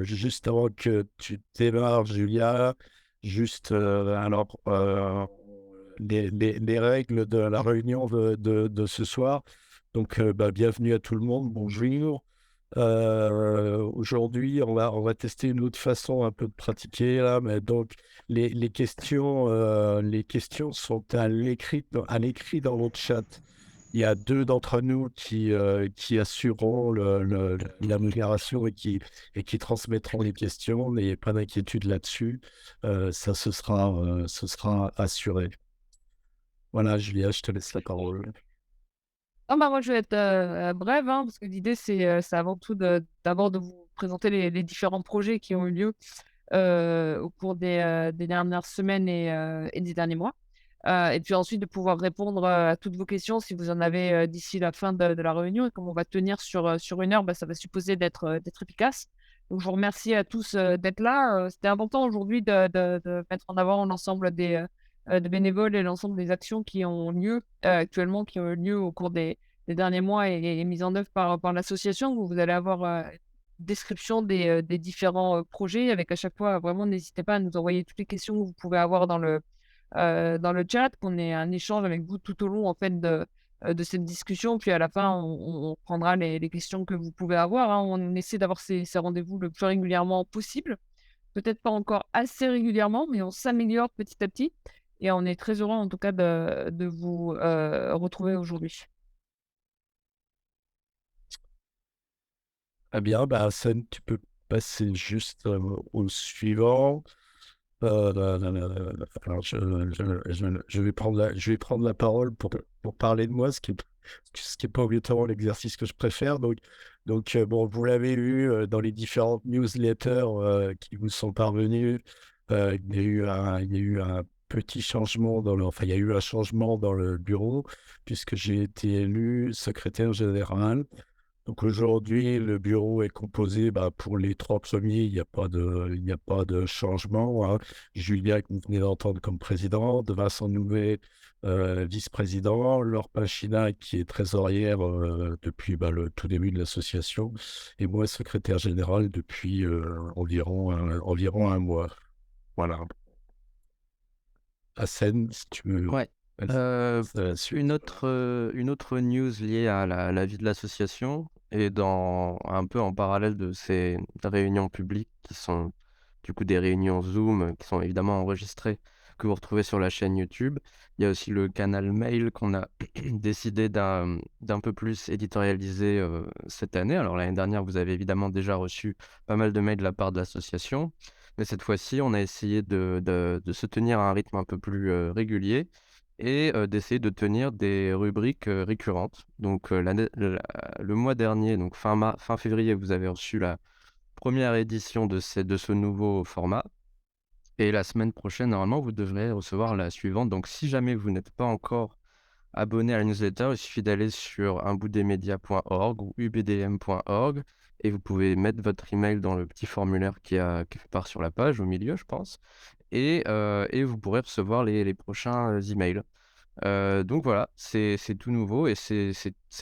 Juste avant que tu démarres, Julia, les règles de la réunion de ce soir. Donc, bienvenue à tout le monde. Bonjour. Aujourd'hui, on va tester une autre façon un peu de pratiquer là. Mais donc, les questions sont à l'écrit dans le chat. Il y a deux d'entre nous qui assureront la modération et qui transmettront les questions. N'ayez pas d'inquiétude là-dessus. Ça, ce sera assuré. Voilà, Julia, je te laisse la parole. Ah bah, moi, je vais être, brève, hein, parce que l'idée, c'est avant tout d'abord de vous présenter les différents projets qui ont eu lieu, au cours des dernières semaines et des derniers mois. Et puis ensuite de pouvoir répondre, à toutes vos questions si vous en avez, d'ici la fin de la réunion. Et comme on va tenir sur 1 heure, bah, ça va supposer d'être efficace. Donc je vous remercie à tous, d'être là. C'était important aujourd'hui de mettre en avant l'ensemble des bénévoles et l'ensemble des actions qui ont lieu, actuellement, qui ont eu lieu au cours des derniers mois et mises en œuvre par l'association. Vous allez avoir, description des différents, projets avec à chaque fois vraiment n'hésitez pas à nous envoyer toutes les questions que vous pouvez avoir dans le chat, qu'on ait un échange avec vous tout au long en fait de cette discussion. Puis à la fin, on prendra les questions que vous pouvez avoir, hein. On essaie d'avoir ces rendez-vous le plus régulièrement possible. Peut-être pas encore assez régulièrement, mais on s'améliore petit à petit et on est très heureux en tout cas de vous, retrouver aujourd'hui. Ah bien, Hassan, tu peux passer juste au suivant. Alors, je vais prendre la parole pour parler de moi, ce qui est pas obligatoirement l'exercice que je préfère. Donc, bon, vous l'avez vu dans les différentes newsletters qui vous sont parvenues. Il y a eu un petit changement enfin, il y a eu un changement dans le bureau puisque j'ai été élu secrétaire général. Donc aujourd'hui, le bureau est composé, pour les trois premiers, il n'y a pas de changement, hein. Julia, que vous venez d'entendre comme présidente, Vincent Nouvet, vice-président, Laure Pachina, qui est trésorière depuis le tout début de l'association, et moi, secrétaire général depuis environ un mois. Voilà. Hassen, si tu veux. Ouais. Heu, Suite. une autre news liée à la vie de l'association et dans un peu en parallèle de ces réunions publiques qui sont du coup des réunions Zoom, qui sont évidemment enregistrées, que vous retrouvez sur la chaîne YouTube. Il y a aussi le canal mail qu'on a décidé d'un peu plus éditorialiser, cette année. Alors l'année dernière, vous avez évidemment déjà reçu pas mal de mails de la part de l'association, mais cette fois-ci, on a essayé de se tenir à un rythme un peu plus, régulier et d'essayer de tenir des rubriques, récurrentes. Donc, le mois dernier, donc fin février, vous avez reçu la première édition de ce nouveau format et la semaine prochaine, normalement, vous devrez recevoir la suivante. Donc si jamais vous n'êtes pas encore abonné à la newsletter, il suffit d'aller sur unboutdesmedias.org ou ubdm.org et vous pouvez mettre votre email dans le petit formulaire qui fait part sur la page, au milieu, je pense et vous pourrez recevoir les prochains, emails. Donc voilà, c'est tout nouveau et c'est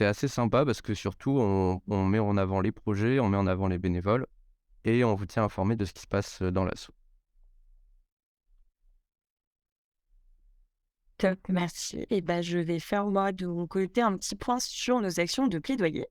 assez sympa parce que surtout on met en avant les projets, on met en avant les bénévoles et on vous tient informé de ce qui se passe, dans l'asso. Top, merci. Et ben, je vais faire moi de mon côté un petit point sur nos actions de plaidoyer.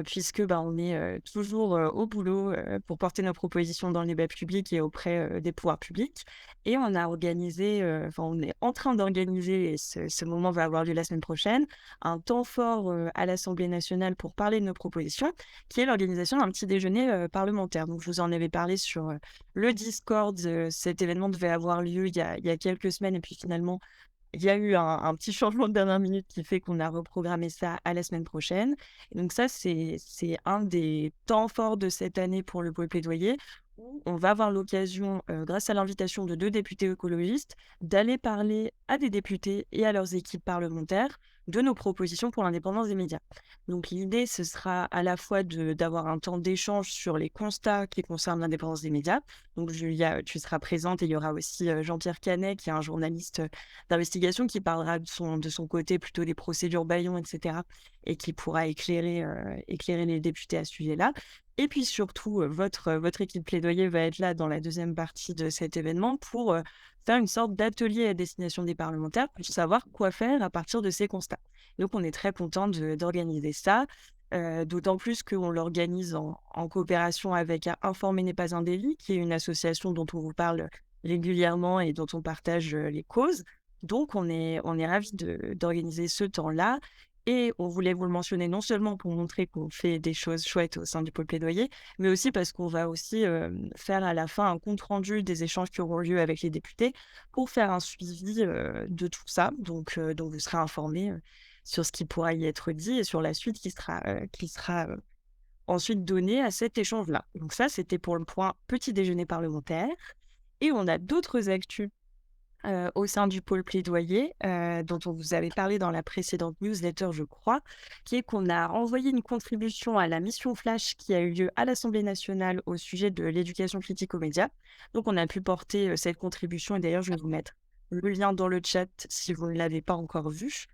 Puisque, on est, toujours, au boulot, pour porter nos propositions dans le débat public et auprès, des pouvoirs publics et on a organisé, on est en train d'organiser et ce moment va avoir lieu la semaine prochaine, un temps fort, à l'Assemblée nationale pour parler de nos propositions, qui est l'organisation d'un petit déjeuner, parlementaire. Donc je vous en avais parlé sur, le Discord, cet événement devait avoir lieu il y a quelques semaines et puis finalement il y a eu un petit changement de dernière minute qui fait qu'on a reprogrammé ça à la semaine prochaine et donc ça, c'est un des temps forts de cette année pour le pôle plaidoyer où on va avoir l'occasion, grâce à l'invitation de 2 députés écologistes, d'aller parler à des députés et à leurs équipes parlementaires de nos propositions pour l'indépendance des médias. Donc l'idée, ce sera à la fois d'avoir un temps d'échange sur les constats qui concernent l'indépendance des médias. Donc Julia, tu seras présente et il y aura aussi, Jean-Pierre Canet qui est un journaliste, d'investigation qui parlera de son côté plutôt des procédures bâillons et cetera et qui pourra éclairer les députés à ce sujet-là. Et puis surtout, votre équipe plaidoyer va être là dans la deuxième partie de cet événement pour faire une sorte d'atelier à destination des parlementaires pour savoir quoi faire à partir de ces constats. Donc on est très content d'organiser ça, d'autant plus qu'on l'organise en coopération avec Informer n'est pas un délit, qui est une association dont on vous parle régulièrement et dont on partage les causes. Donc on est ravis d'organiser ce temps-là. Et on voulait vous le mentionner non seulement pour montrer qu'on fait des choses chouettes au sein du pôle plaidoyer, mais aussi parce qu'on va aussi faire à la fin un compte-rendu des échanges qui auront lieu avec les députés pour faire un suivi de tout ça. Donc vous serez informés sur ce qui pourra y être dit et sur la suite qui sera ensuite donnée à cet échange-là. Donc ça, c'était pour le point petit déjeuner parlementaire. Et on a d'autres actus au sein du pôle plaidoyer, dont on vous avait parlé dans la précédente newsletter, je crois, qui est qu'on a envoyé une contribution à la mission Flash qui a eu lieu à l'Assemblée nationale au sujet de l'éducation critique aux médias. Donc, on a pu porter cette contribution, et d'ailleurs, je vais vous mettre le lien dans le chat si vous ne l'avez pas encore vu,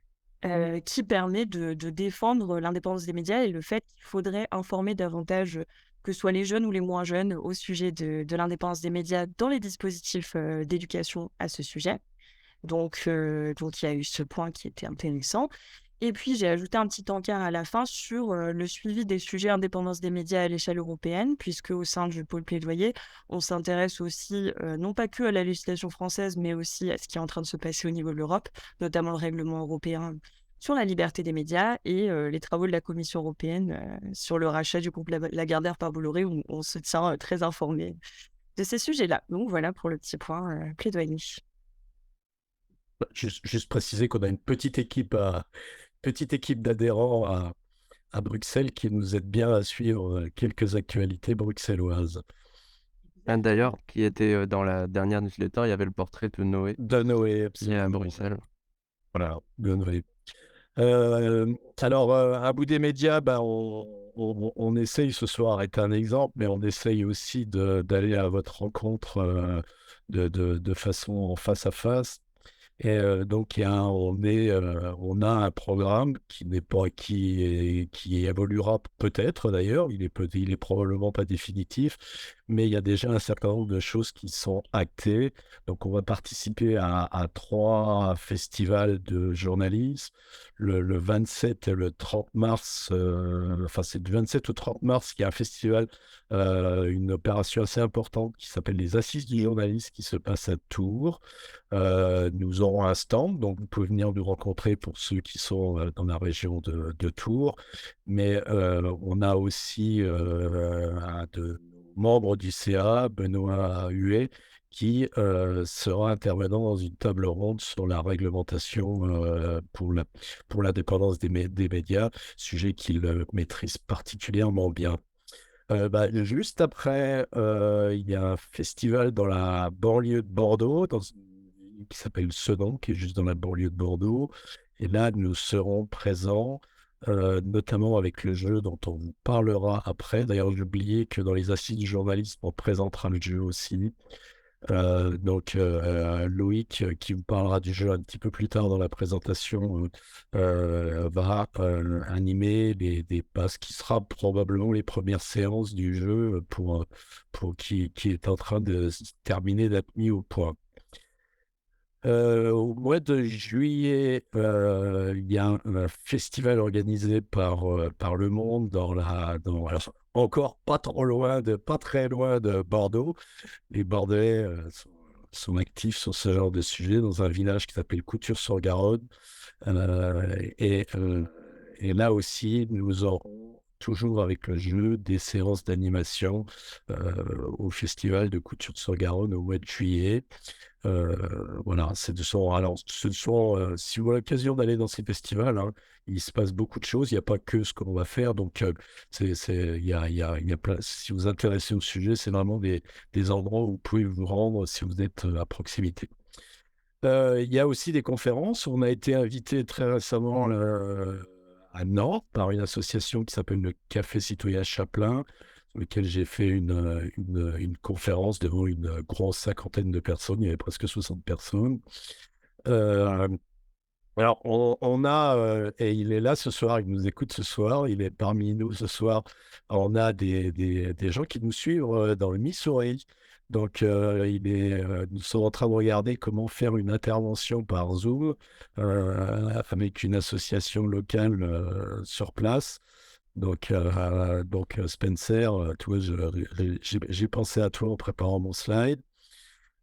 qui permet de défendre l'indépendance des médias et le fait qu'il faudrait informer davantage que ce soit les jeunes ou les moins jeunes, au sujet de l'indépendance des médias dans les dispositifs d'éducation à ce sujet. Donc, il y a eu ce point qui était intéressant. Et puis, j'ai ajouté un petit encart à la fin sur le suivi des sujets indépendance des médias à l'échelle européenne, puisque au sein du pôle plaidoyer, on s'intéresse aussi, non pas que à la législation française, mais aussi à ce qui est en train de se passer au niveau de l'Europe, notamment le règlement européen sur la liberté des médias et les travaux de la Commission européenne sur le rachat du groupe Lagardère par Bolloré, où on se tient très informé de ces sujets-là. Donc voilà pour le petit point plaidoyer. Juste préciser qu'on a une petite équipe d'adhérents à Bruxelles qui nous aide bien à suivre quelques actualités bruxelloises. D'ailleurs, qui était dans la dernière newsletter, il y avait le portrait de Noé De Noé, qui est à absolument. Bruxelles. Voilà, de Noé. Alors, à bout des médias, on essaye, ce soir est un exemple, mais on essaye aussi d'aller à votre rencontre de façon en face à face. Et donc, on a un programme qui évoluera peut-être d'ailleurs, il est probablement pas définitif, mais il y a déjà un certain nombre de choses qui sont actées. Donc, on va participer à 3 festivals de journalisme, le 27 et le 30 mars, enfin c'est du 27 au 30 mars, il y a un festival, une opération assez importante qui s'appelle les Assises du journalisme qui se passe à Tours. Nous aurons un stand, donc vous pouvez venir nous rencontrer pour ceux qui sont dans la région de Tours. Mais on a aussi un de nos membres du CA, Benoît Huet, qui sera intervenant dans une table ronde sur la réglementation pour l'indépendance des médias, sujet qu'il maîtrise particulièrement bien. Juste après, il y a un festival dans la banlieue de Bordeaux, qui s'appelle Sedan, qui est juste dans la banlieue de Bordeaux. Et là, nous serons présents, notamment avec le jeu dont on vous parlera après. D'ailleurs, j'ai oublié que dans les assises du journalisme, on présentera le jeu aussi. Loïc, qui vous parlera du jeu un petit peu plus tard dans la présentation, va animer ce qui sera probablement les premières séances du jeu qui est en train de se terminer d'être mis au point. Au mois de juillet, il y a un festival organisé par Le Monde alors, encore pas très loin de Bordeaux. Les Bordelais sont actifs sur ce genre de sujet dans un village qui s'appelle Couture-sur-Garonne. Et là aussi, nous aurons toujours avec le jeu des séances d'animation au festival de Couture-sur-Garonne au mois de juillet. Voilà, si vous avez l'occasion d'aller dans ces festivals, hein, il se passe beaucoup de choses. Il n'y a pas que ce qu'on va faire. Donc, il y a si vous vous intéressez au sujet, c'est vraiment des endroits où vous pouvez vous rendre si vous êtes à proximité. Il y a aussi des conférences. On a été invité très récemment à Nantes par une association qui s'appelle le Café Citoyen Chaplin, sur lequel j'ai fait une conférence devant une grosse 50aine de personnes. Il y avait presque 60 personnes. Alors, on a, et il est là ce soir, il nous écoute ce soir, il est parmi nous ce soir. On a des gens qui nous suivent dans le Missouri. Donc, nous sommes en train de regarder comment faire une intervention par Zoom avec une association locale sur place. Donc, Spencer, toi, j'ai pensé à toi en préparant mon slide.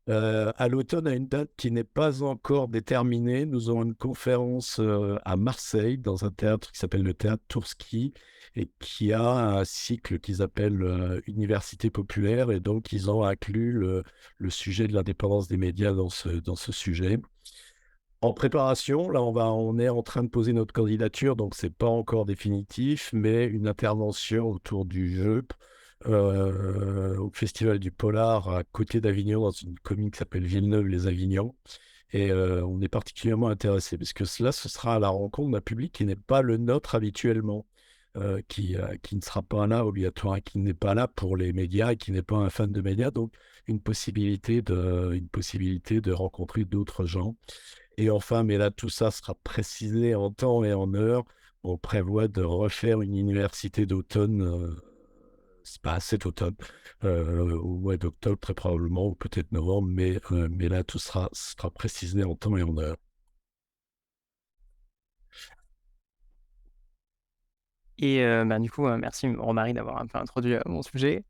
À l'automne, à une date qui n'est pas encore déterminée, nous aurons une conférence à Marseille dans un théâtre qui s'appelle le théâtre Toursky et qui a un cycle qu'ils appellent Université populaire, et donc ils ont inclus le sujet de l'indépendance des médias dans ce sujet. En préparation, là, on est en train de poser notre candidature, donc c'est pas encore définitif, mais une intervention autour du jeu au Festival du Polar à côté d'Avignon, dans une commune qui s'appelle Villeneuve-les-Avignon. Et on est particulièrement intéressé parce que cela, ce sera à la rencontre d'un public qui n'est pas le nôtre habituellement, qui ne sera pas là obligatoire, qui n'est pas là pour les médias et qui n'est pas un fan de médias. Donc, une possibilité de rencontrer d'autres gens. Et enfin, mais là, tout ça sera précisé en temps et en heure. On prévoit de refaire une université d'automne, c'est pas cet automne, au mois d'octobre très probablement, ou peut-être novembre, mais là, tout sera précisé en temps et en heure. Et du coup, merci Romary d'avoir un peu introduit mon sujet.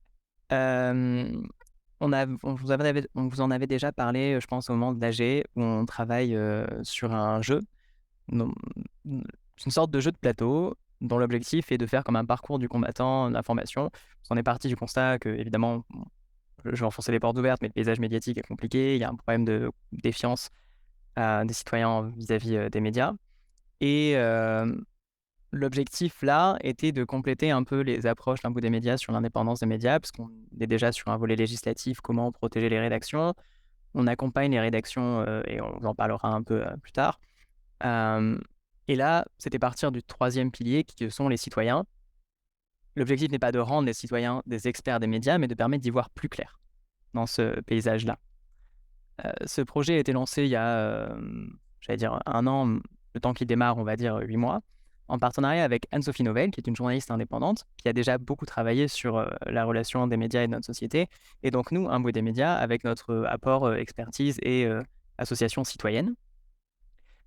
Euh, on vous en avait déjà parlé, je pense, au moment de l'AG, où on travaille sur un jeu. Non, c'est une sorte de jeu de plateau dont l'objectif est de faire comme un parcours du combattant d'information. On est parti du constat que, évidemment, je vais enfoncer les portes ouvertes, mais le paysage médiatique est compliqué. Il y a un problème de défiance des citoyens vis-à-vis des médias. Et l'objectif là était de compléter un peu les approches d'un bout des médias sur l'indépendance des médias, parce qu'on est déjà sur un volet législatif, comment protéger les rédactions. On accompagne les rédactions et on en parlera un peu plus tard. Et là, c'était partir du troisième pilier qui sont les citoyens. L'objectif n'est pas de rendre les citoyens des experts des médias, mais de permettre d'y voir plus clair dans ce paysage-là. Ce projet a été lancé il y a, j'allais dire, 1 an, le temps qu'il démarre, on va dire 8 mois, en partenariat avec Anne-Sophie Novelle, qui est une journaliste indépendante, qui a déjà beaucoup travaillé sur la relation des médias et de notre société. Et donc nous, un bout des médias, avec notre apport expertise et association citoyenne.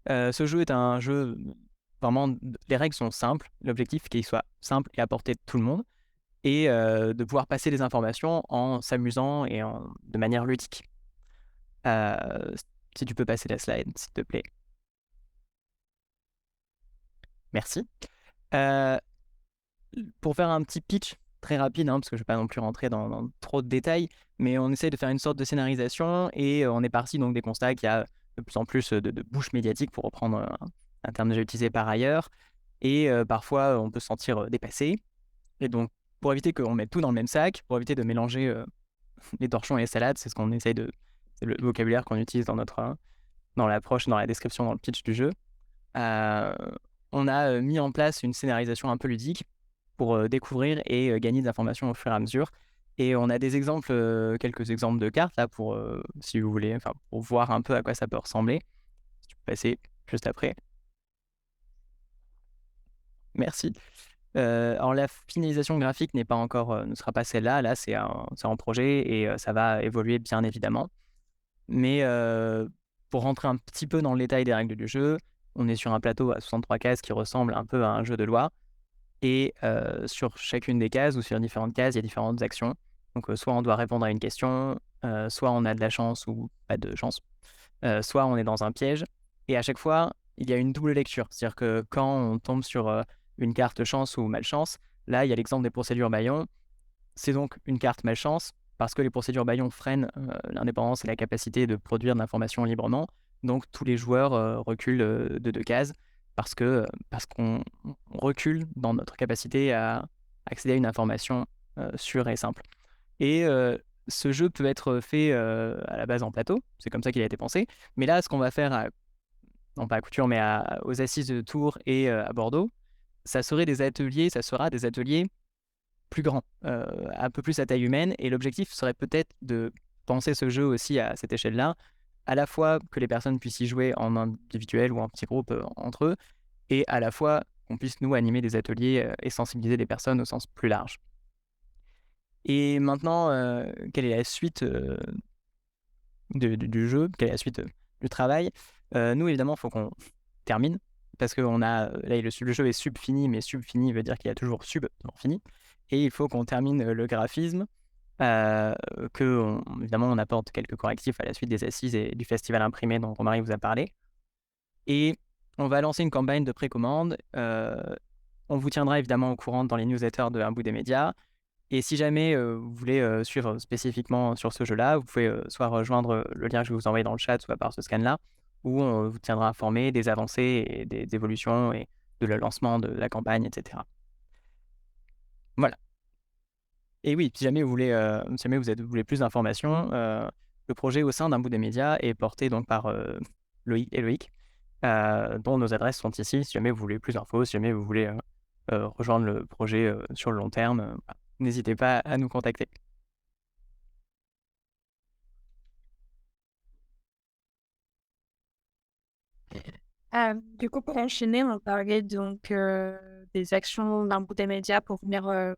Ce jeu est un jeu, vraiment, les règles sont simples. L'objectif, c'est qu'il soit simple et à portée de tout le monde, et de pouvoir passer les informations en s'amusant et de manière ludique. Si tu peux passer la slide, s'il te plaît. Merci. Pour faire un petit pitch très rapide, parce que je ne vais pas non plus rentrer dans trop de détails, mais on essaie de faire une sorte de scénarisation, et on est parti donc des constats qu'il y a de plus en plus de bouches médiatiques, pour reprendre un terme déjà utilisé par ailleurs, et parfois on peut se sentir dépassé. Et donc, pour éviter qu'on mette tout dans le même sac, pour éviter de mélanger les torchons et les salades, c'est c'est le vocabulaire qu'on utilise dans l'approche, dans la description, dans le pitch du jeu. On a mis en place une scénarisation un peu ludique pour découvrir et gagner des informations au fur et à mesure. Et on a des exemples, quelques exemples de cartes là pour, si vous voulez, pour voir un peu à quoi ça peut ressembler. Si tu peux passer juste après. Merci. Alors la finalisation graphique n'est pas encore, ne sera pas celle-là. Là, c'est en projet et ça va évoluer bien évidemment. Mais pour rentrer un petit peu dans le détail des règles du jeu, on est sur un plateau à 63 cases qui ressemble un peu à un jeu de loi. Et sur chacune des cases ou sur différentes cases, il y a différentes actions. Donc soit on doit répondre à une question, soit on a de la chance ou pas de chance, soit on est dans un piège. Et à chaque fois, il y a une double lecture. C'est-à-dire que quand on tombe sur une carte chance ou malchance, là, il y a l'exemple des procédures Bayon. C'est donc une carte malchance parce que les procédures Bayon freinent l'indépendance et la capacité de produire de l'information librement. Donc tous les joueurs reculent de 2 cases parce qu'on recule dans notre capacité à accéder à une information sûre et simple. Et ce jeu peut être fait à la base en plateau, c'est comme ça qu'il a été pensé. Mais là, ce qu'on va faire, non pas à Couture, mais aux Assises de Tours et à Bordeaux, ça sera des ateliers plus grands, un peu plus à taille humaine. Et l'objectif serait peut-être de penser ce jeu aussi à cette échelle-là, à la fois que les personnes puissent y jouer en individuel ou en petits groupes entre eux, et à la fois qu'on puisse nous animer des ateliers et sensibiliser les personnes au sens plus large. Et maintenant, quelle est la suite du jeu? Quelle est la suite du travail? Nous, évidemment, il faut qu'on termine parce que là, le jeu est sub-fini, mais sub-fini veut dire qu'il y a toujours sub dans fini. Et il faut qu'on termine le graphisme, évidemment, on apporte quelques correctifs à la suite des assises et du festival imprimé dont Romary vous a parlé. Et on va lancer une campagne de précommande. On vous tiendra évidemment au courant dans les newsletters de Un bout des médias. Et si jamais vous voulez suivre spécifiquement sur ce jeu-là, vous pouvez soit rejoindre le lien que je vais vous envoyer dans le chat, soit par ce scan-là, où on vous tiendra informé des avancées et des évolutions et de le lancement de la campagne, etc. Voilà. Et oui, si jamais vous voulez plus d'informations, le projet au sein d'Un bout des médias est porté donc par Loïc et Loïc, dont nos adresses sont ici. Si jamais vous voulez plus d'infos, si jamais vous voulez rejoindre le projet sur le long terme, voilà, n'hésitez pas à nous contacter. Du coup, pour enchaîner, on parlait donc des actions d'un bout des médias pour venir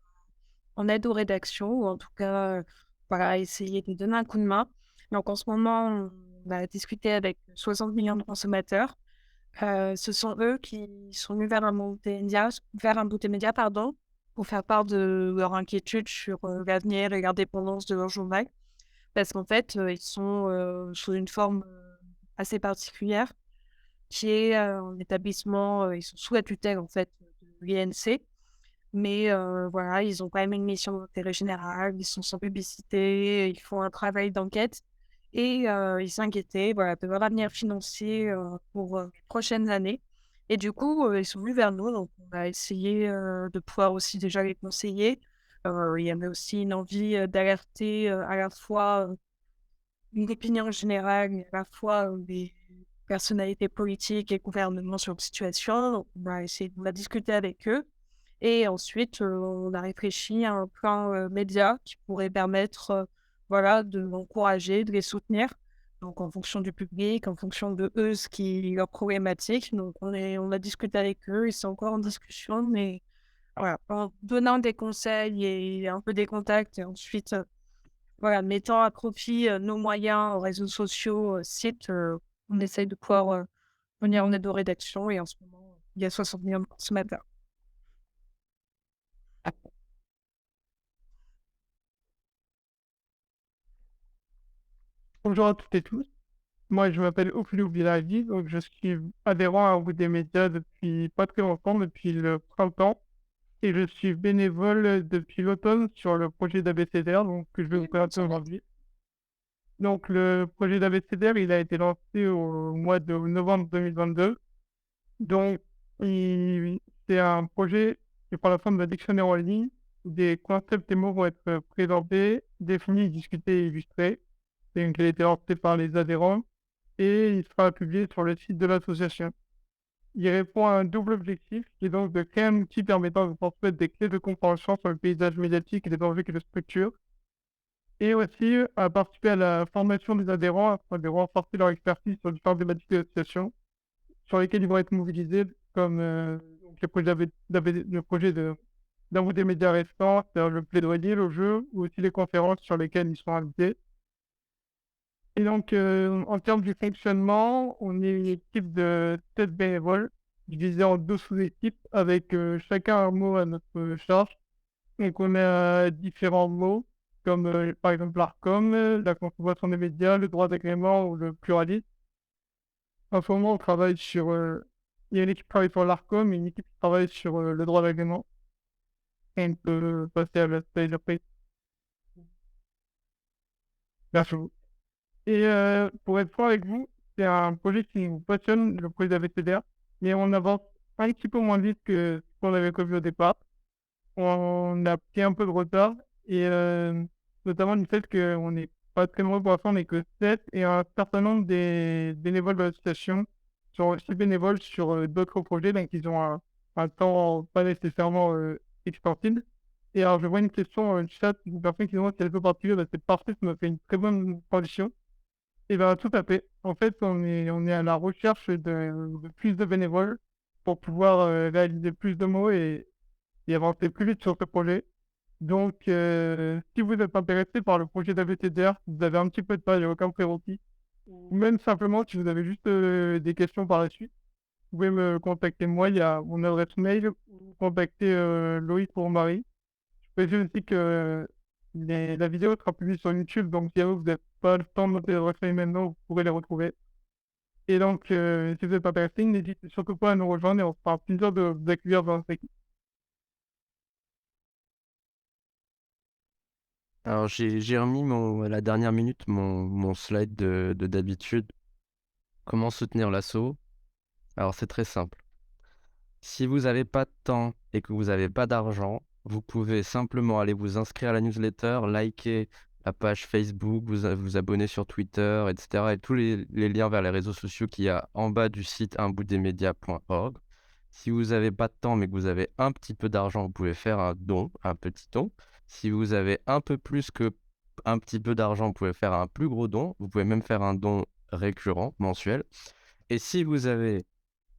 en aide aux rédactions, ou en tout cas, voilà, essayer de donner un coup de main. Donc en ce moment, on a discuté avec 60 millions de consommateurs. Ce sont eux qui sont venus vers un bout des médias, pardon, pour faire part de leur inquiétude sur l'avenir et l'indépendance de leur journal. Parce qu'en fait, ils sont sous une forme assez particulière, qui est un établissement, ils sont sous la tutelle en fait de l'INC, mais voilà, ils ont quand même une mission d'intérêt général, ils sont sans publicité, ils font un travail d'enquête et ils s'inquiétaient, voilà, de leur avenir financier pour les prochaines années. Et du coup, ils sont venus vers nous, donc on a essayé de pouvoir aussi déjà les conseiller. Il y avait aussi une envie d'alerter à la fois une opinion générale, et à la fois des personnalités politiques et gouvernements sur la situation. Donc, on a discuté avec eux. Et ensuite, on a réfléchi à un plan média qui pourrait permettre voilà, de l'encourager, de les soutenir. Donc, en fonction du public, en fonction de eux, ce qui est leur problématique. Donc, on a discuté avec eux, ils sont encore en discussion, mais voilà, en donnant des conseils et un peu des contacts, et ensuite, voilà, mettant à profit nos moyens, réseaux sociaux, sites, on essaye de pouvoir venir en aide aux rédactions. Et en ce moment, il y a 60 millions de consommateurs. Bonjour à toutes et tous. Moi, je m'appelle Ophilou Bilagi, donc je suis adhérent à Un bout des médias depuis pas très longtemps, depuis le printemps, et je suis bénévole depuis l'automne sur le projet d'ABCDR, donc que je vais vous présenter aujourd'hui. Donc, le projet d'ABCDR, il a été lancé au mois de novembre 2022. Donc, c'est un projet qui prend la forme d'un dictionnaire en ligne, où des concepts et mots vont être présentés, définis, discutés et illustrés. C'est qui a été lancé par les adhérents et il sera publié sur le site de l'association. Il répond à un double objectif, qui est donc de créer un outil permettant de transmettre des clés de compréhension sur le paysage médiatique et les enjeux qui le structurent, et aussi à participer à la formation des adhérents afin de renforcer leur expertise sur différentes thématiques de l'association, sur lesquelles ils vont être mobilisés, comme donc le projet d'un bout des médias récents, c'est-à-dire le plaidoyer, le jeu, ou aussi les conférences sur lesquelles ils sont invités. Et donc, en termes du fonctionnement, on est une équipe de 7 bénévoles, divisée en 2 sous-équipes, avec chacun un mot à notre charge. Donc, on a différents mots, comme par exemple l'ARCOM, la conservation des médias, le droit d'agrément ou le pluralisme. En ce moment, on travaille sur... il y a une équipe qui travaille sur l'ARCOM et une équipe qui travaille sur le droit d'agrément. Et on peut passer à la slide après. Merci beaucoup. Et pour être franc avec vous, c'est un projet qui nous passionne, le projet d'ABCDR, mais on avance un petit peu moins vite que ce qu'on avait prévu au départ. On a pris un peu de retard, et notamment du fait qu'on n'est pas très nombreux pour l'instant, on n'est que 7, et un certain nombre des bénévoles de l'association sont aussi bénévoles sur d'autres projets, donc ils ont un temps pas nécessairement extensible. Et alors, je vois une question dans le chat d'une personne qui demande si elle peut participer. Bah, c'est parfait, ça me fait une très bonne transition. Et ben, tout à fait. En fait, on est à la recherche de plus de bénévoles pour pouvoir réaliser plus de mots et avancer plus vite sur ce projet. Donc, si vous êtes intéressé par le projet d'ABTDR, vous avez un petit peu de temps, il n'y a aucun prérequis. Ou même simplement, si vous avez juste des questions par la suite, vous pouvez me contacter moi, il y a mon adresse mail, ou contacter Loïc ou Marie. Je précise aussi que la vidéo sera publiée sur YouTube, donc si vous n'avez pas le temps de noter l'adresse mail maintenant, vous pourrez les retrouver. Et donc, si vous êtes intéressé, n'hésitez surtout pas à nous rejoindre et on fera plaisir de vous accueillir dans notre équipe. Alors, j'ai remis à la dernière minute mon slide de d'habitude. Comment soutenir l'assaut? Alors, c'est très simple. Si vous n'avez pas de temps et que vous n'avez pas d'argent, vous pouvez simplement aller vous inscrire à la newsletter, liker la page Facebook, vous abonner sur Twitter, etc. Et tous les liens vers les réseaux sociaux qu'il y a en bas du site unboutdesmedias.org. Si vous n'avez pas de temps mais que vous avez un petit peu d'argent, vous pouvez faire un don, un petit don. Si vous avez un peu plus que un petit peu d'argent, vous pouvez faire un plus gros don. Vous pouvez même faire un don récurrent, mensuel. Et si vous avez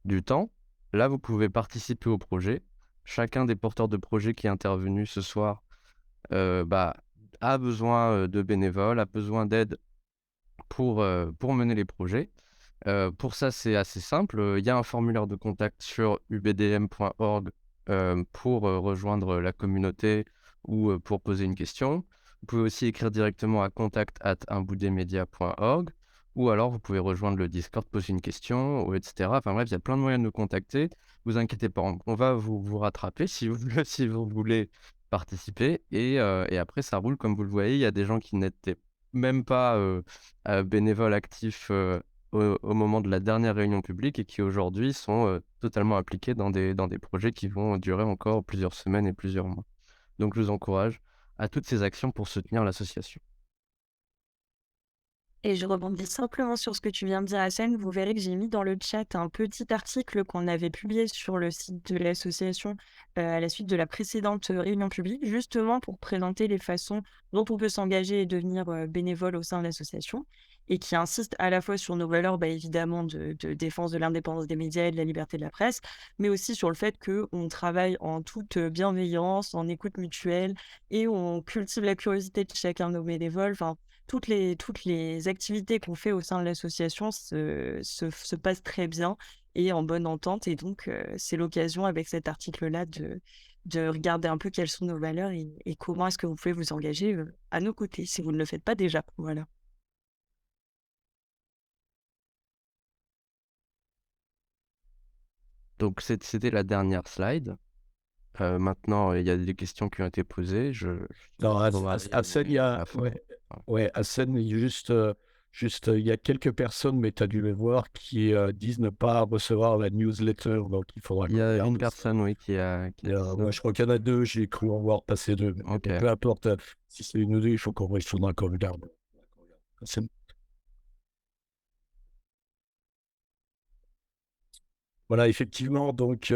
du temps, là, vous pouvez participer au projet. Chacun des porteurs de projet qui est intervenu ce soir bah, a besoin de bénévoles, a besoin d'aide pour mener les projets. Pour ça, c'est assez simple. Il y a un formulaire de contact sur ubdm.org pour rejoindre la communauté ou pour poser une question. Vous pouvez aussi écrire directement à contact@unboutdesmedias.org ou alors vous pouvez rejoindre le Discord, poser une question, ou etc. Enfin bref, il y a plein de moyens de nous contacter. Vous inquiétez pas, on va vous rattraper si vous, si vous voulez participer. Et après, ça roule comme vous le voyez. Il y a des gens qui n'étaient même pas bénévoles actifs au moment de la dernière réunion publique et qui aujourd'hui sont totalement impliqués dans des projets qui vont durer encore plusieurs semaines et plusieurs mois. Donc je vous encourage à toutes ces actions pour soutenir l'association. Et je rebondis simplement sur ce que tu viens de dire, Hassan. Vous verrez que j'ai mis dans le chat un petit article qu'on avait publié sur le site de l'association à la suite de la précédente réunion publique, justement pour présenter les façons dont on peut s'engager et devenir bénévole au sein de l'association, et qui insiste à la fois sur nos valeurs, évidemment, de défense de l'indépendance des médias et de la liberté de la presse, mais aussi sur le fait qu'on travaille en toute bienveillance, en écoute mutuelle, et on cultive la curiosité de chacun de nos bénévoles. Enfin, toutes les activités qu'on fait au sein de l'association se passent très bien et en bonne entente. Et donc, c'est l'occasion avec cet article-là de regarder un peu quelles sont nos valeurs et comment est-ce que vous pouvez vous engager à nos côtés si vous ne le faites pas déjà. Voilà. Donc c'était la dernière slide. Maintenant, il y a des questions qui ont été posées. Non, On va à scène, il y à a, la fin. ouais, à scène, il y a juste, il y a quelques personnes, mais tu as dû les voir, qui disent ne pas recevoir la newsletter, donc il faudra Il y qu'on a regarde une ça. personne, oui, qui a dit Moi, ça. je crois qu'il y en a deux, j'ai cru en voir passer deux. Mais Ok. peu importe, si c'est une ou deux, il faudra qu'on regarde. C'est- Voilà, effectivement, donc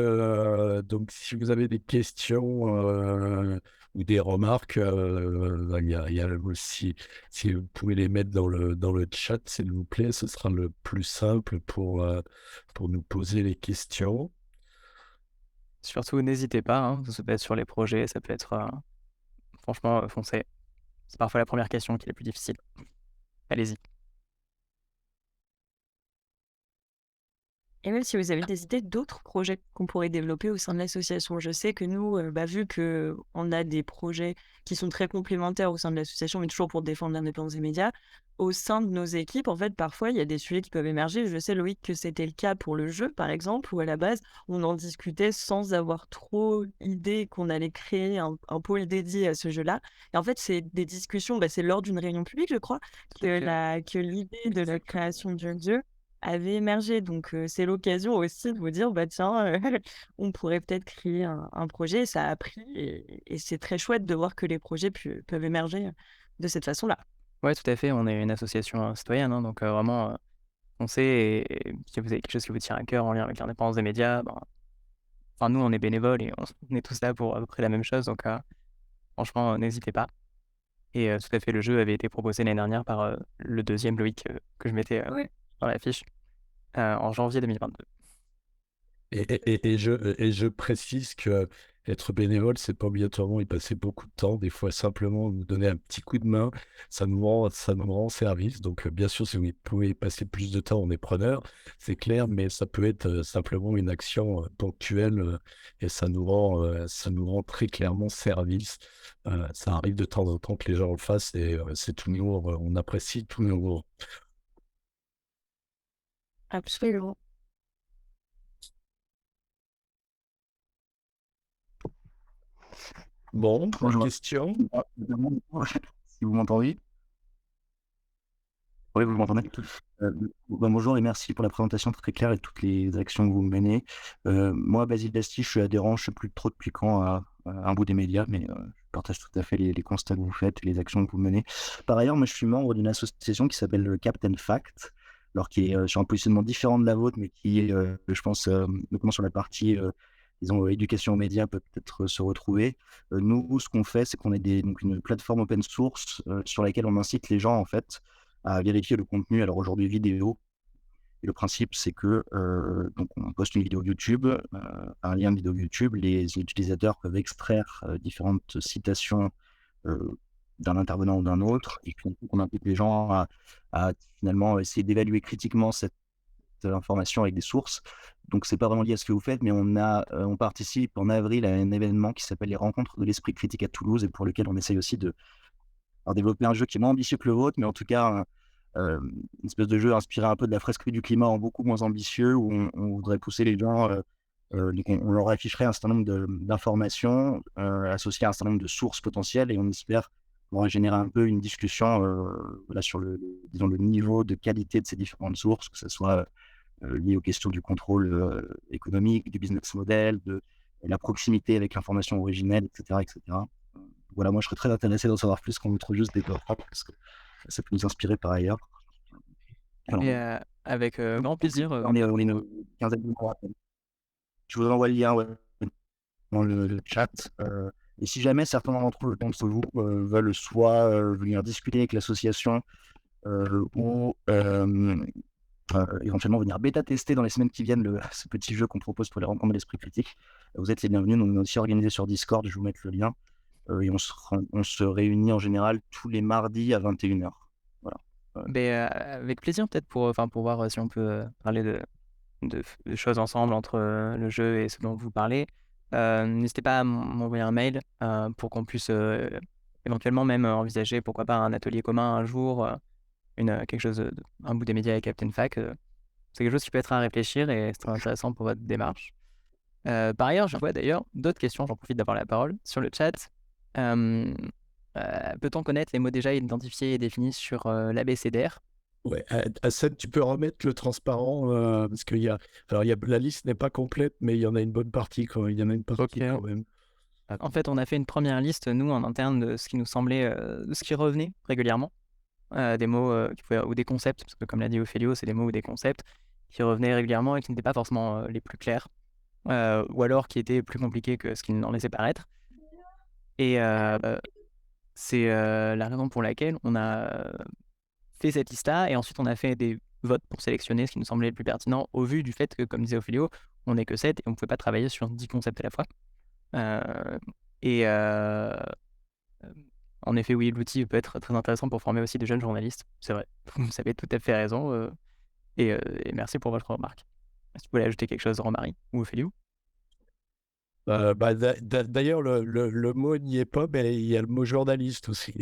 si vous avez des questions ou des remarques, il y a aussi, si vous pouvez les mettre dans le chat, s'il vous plaît, ce sera le plus simple pour nous poser les questions. Surtout, n'hésitez pas, hein, ça peut être sur les projets, ça peut être franchement, foncez. C'est parfois la première question qui est la plus difficile. Allez-y. Et même si vous avez des idées d'autres projets qu'on pourrait développer au sein de l'association. Je sais que nous, vu qu'on a des projets qui sont très complémentaires au sein de l'association, mais toujours pour défendre l'indépendance des médias, au sein de nos équipes, en fait, parfois, il y a des sujets qui peuvent émerger. Je sais, Loïc, que c'était le cas pour le jeu, par exemple, où à la base, on en discutait sans avoir trop idée qu'on allait créer un pôle dédié à ce jeu-là. Et en fait, c'est des discussions, c'est lors d'une réunion publique, je crois, que l'idée de la création du jeu avait émergé. Donc, c'est l'occasion aussi de vous dire, tiens, on pourrait peut-être créer un projet. Ça a pris et c'est très chouette de voir que les projets peuvent émerger de cette façon-là. Ouais, tout à fait, on est une association citoyenne, hein, donc vraiment, foncez et si vous avez quelque chose qui vous tient à cœur en lien avec l'indépendance des médias, enfin, nous, on est bénévoles et on est tous là pour à peu près la même chose, donc franchement, n'hésitez pas. Et tout à fait, le jeu avait été proposé l'année dernière par le deuxième Loïc que je mettais Oui. dans la fiche en janvier 2022. Et je précise que être bénévole, c'est pas obligatoirement y passer beaucoup de temps. Des fois, simplement nous donner un petit coup de main, ça nous rend service. Donc, bien sûr, si vous pouvez passer plus de temps, on est preneur, c'est clair, mais ça peut être simplement une action ponctuelle et ça nous rend très clairement service. Ça arrive de temps en temps que les gens le fassent et c'est toujours, on apprécie toujours. Absolument. Bon, Bonjour. question? Si vous m'entendez? Oui, vous m'entendez? Bonjour et merci pour la présentation très claire et toutes les actions que vous menez. Moi, Basile Dasti, je suis adhérent, je ne sais plus trop depuis quand à un bout des médias, mais je partage tout à fait les constats que vous faites et les actions que vous menez. Par ailleurs, moi, je suis membre d'une association qui s'appelle le Captain Fact, alors qui est sur un positionnement différent de la vôtre, mais qui est, je pense, notamment sur la partie, disons, éducation aux médias, peut peut-être se retrouver. Nous, ce qu'on fait, c'est qu'on est donc une plateforme open source sur laquelle on incite les gens, en fait, à vérifier le contenu, alors aujourd'hui vidéo. Et le principe, c'est que donc on poste une vidéo YouTube, un lien de vidéo YouTube, les utilisateurs peuvent extraire différentes citations d'un intervenant ou d'un autre, et puis on invite les gens à finalement essayer d'évaluer critiquement cette information avec des sources. Donc c'est pas vraiment lié à ce que vous faites, mais on participe en avril à un événement qui s'appelle les Rencontres de l'Esprit Critique à Toulouse, et pour lequel on essaye aussi de développer un jeu qui est moins ambitieux que le vôtre, mais en tout cas une espèce de jeu inspiré un peu de la fresque du climat, en beaucoup moins ambitieux, où on voudrait pousser les gens, donc on leur afficherait un certain nombre d'informations associées à un certain nombre de sources potentielles, et on espère pouvoir générer un peu une discussion voilà, sur disons, le niveau de qualité de ces différentes sources, que ce soit lié aux questions du contrôle économique, du business model, de la proximité avec l'information originelle, etc., etc. Voilà, moi je serais très intéressé d'en savoir plus quand vous trouvez juste des développera, parce que ça peut nous inspirer par ailleurs. Alors, Et avec grand plaisir. on est une quinzaine de mois. Je vous envoie le lien dans le chat. Et si jamais certains d'entre vous veulent soit venir discuter avec l'association ou éventuellement venir bêta-tester dans les semaines qui viennent ce petit jeu qu'on propose pour les rencontres de l'esprit critique, vous êtes les bienvenus. On est aussi organisé sur Discord, je vais vous mettre le lien. Et on se réunit en général tous les mardis à 21h. Voilà. Avec plaisir, peut-être pour voir si on peut parler de choses ensemble entre le jeu et ce dont vous parlez. N'hésitez pas à m'envoyer un mail pour qu'on puisse éventuellement même envisager, pourquoi pas, un atelier commun un jour, quelque chose, un bout des médias avec Captain Fac. C'est quelque chose qui peut être à réfléchir et c'est très intéressant pour votre démarche. Par ailleurs, je vois d'ailleurs d'autres questions, j'en profite d'avoir la parole, sur le chat. Peut-on connaître les mots déjà identifiés et définis sur l'ABCDR? Ouais, Assad, tu peux remettre le transparent parce la liste n'est pas complète, mais il y en a une bonne partie quand même. Il y en a une partie quand même. En fait, on a fait une première liste, nous, en interne, de ce qui nous semblait, de ce qui revenait régulièrement. Des mots ou des concepts, parce que comme l'a dit Ophélie, c'est des mots ou des concepts qui revenaient régulièrement et qui n'étaient pas forcément les plus clairs, ou alors qui étaient plus compliqués que ce qu'ils n'en laissaient paraître. Et c'est la raison pour laquelle on a fait cette liste-là, et ensuite on a fait des votes pour sélectionner ce qui nous semblait le plus pertinent, au vu du fait que, comme disait Ophélie, on n'est que 7 et on ne pouvait pas travailler sur 10 concepts à la fois. En effet, oui, l'outil peut être très intéressant pour former aussi de jeunes journalistes, c'est vrai. Vous avez tout à fait raison, et merci pour votre remarque. Est-ce que vous voulez ajouter quelque chose, Romary ou Ophélie? D'ailleurs, le mot n'y est pas, mais il y a le mot journaliste aussi.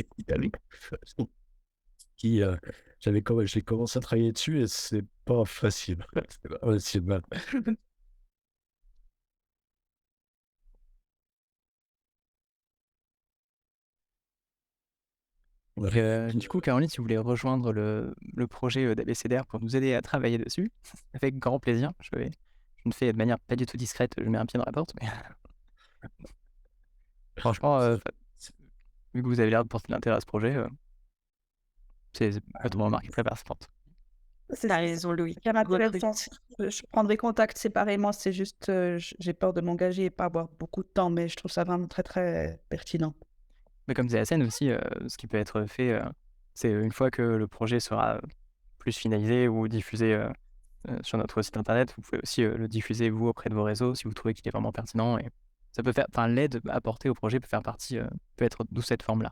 J'ai commencé à travailler dessus et c'est pas facile. C'est pas facile. Du coup, Caroline, si vous voulez rejoindre le projet d'ABCDR pour nous aider à travailler dessus, avec grand plaisir. Je le fais de manière pas du tout discrète, je mets un pied dans la porte, mais franchement, vu que vous avez l'air de porter l'intérêt à ce projet, c'est votre remarque est très pertinente. C'est la raison, Louis. Ça m'intéresse. Je prendrai contact séparément. C'est juste, j'ai peur de m'engager et pas avoir beaucoup de temps, mais je trouve ça vraiment très, très pertinent. Mais comme disait Hassen aussi, ce qui peut être fait, c'est une fois que le projet sera plus finalisé ou diffusé sur notre site internet, vous pouvez aussi le diffuser vous auprès de vos réseaux si vous trouvez qu'il est vraiment pertinent et ça peut faire, enfin l'aide apportée au projet peut faire partie, peut être d'où cette forme-là.